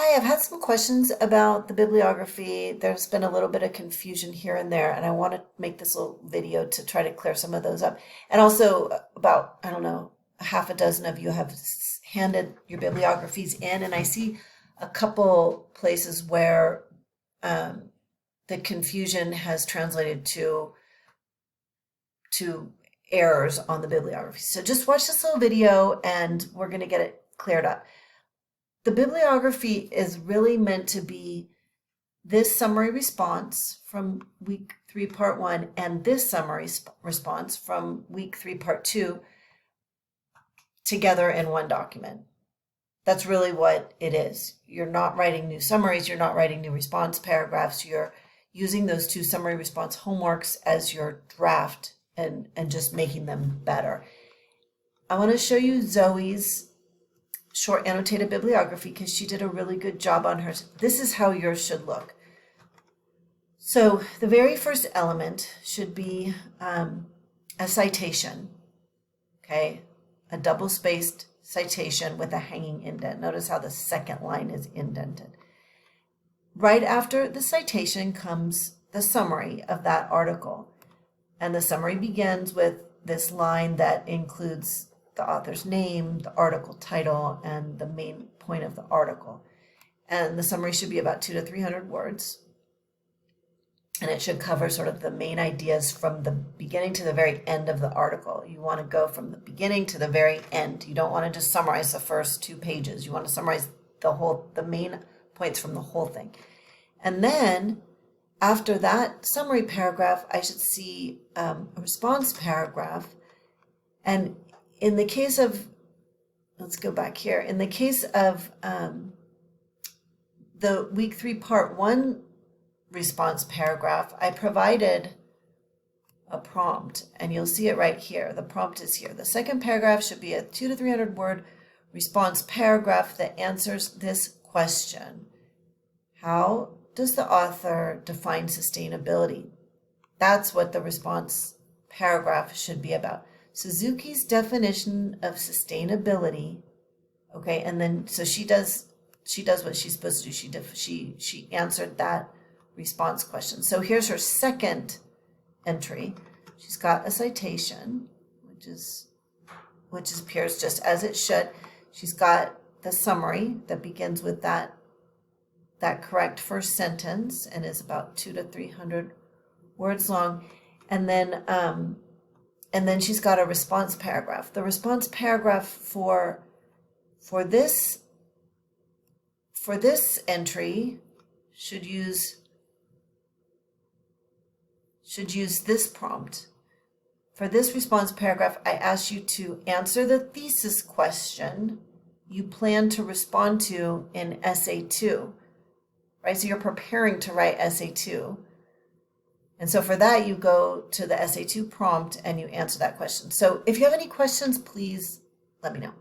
Hi, I've had some questions about the bibliography. There's been a little bit of confusion here and there, and I want to make this little video to try to clear some of those up. And also, about, I don't know, a half a dozen of you have handed your bibliographies in, and I see a couple places where the confusion has translated to errors on the bibliography. So just watch this little video, and we're going to get it cleared up. The bibliography is really meant to be this summary response from week 3, part 1, and this summary response from week 3, part 2 together in one document. That's really what it is. You're not writing new summaries, you're not writing new response paragraphs, you're using those two summary response homeworks as your draft and just making them better. I want to show you Zoe's short annotated bibliography because she did a really good job on hers. This is how yours should look. So the very first element should be a citation, okay? A double-spaced citation with a hanging indent. Notice how the second line is indented. Right after the citation comes the summary of that article. And the summary begins with this line that includes the author's name, the article title, and the main point of the article. And the summary should be about 200 to 300 words. And it should cover sort of the main ideas from the beginning to the very end of the article. You want to go from the beginning to the very end. You don't want to just summarize the first 2 pages. You want to summarize the main points from the whole thing. And then after that summary paragraph, I should see a response paragraph. And in the case of, let's go back here. In the case of the week 3, part 1 response paragraph, I provided a prompt, and you'll see it right here. The prompt is here. The second paragraph should be a 200 to 300 word response paragraph that answers this question. How does the author define sustainability? That's what the response paragraph should be about. Suzuki's definition of sustainability, okay, and then so she does what she's supposed to do. She answered that response question. So here's her second entry. She's got a citation, which appears just as it should. She's got the summary that begins with that correct first sentence and is about 200 to 300 words long, and then she's got a response paragraph. The response paragraph for this entry should use this prompt. For this response paragraph, I ask you to answer the thesis question you plan to respond to in essay 2. Right? So you're preparing to write essay 2. And so for that, you go to the essay 2 prompt and you answer that question. So if you have any questions, please let me know.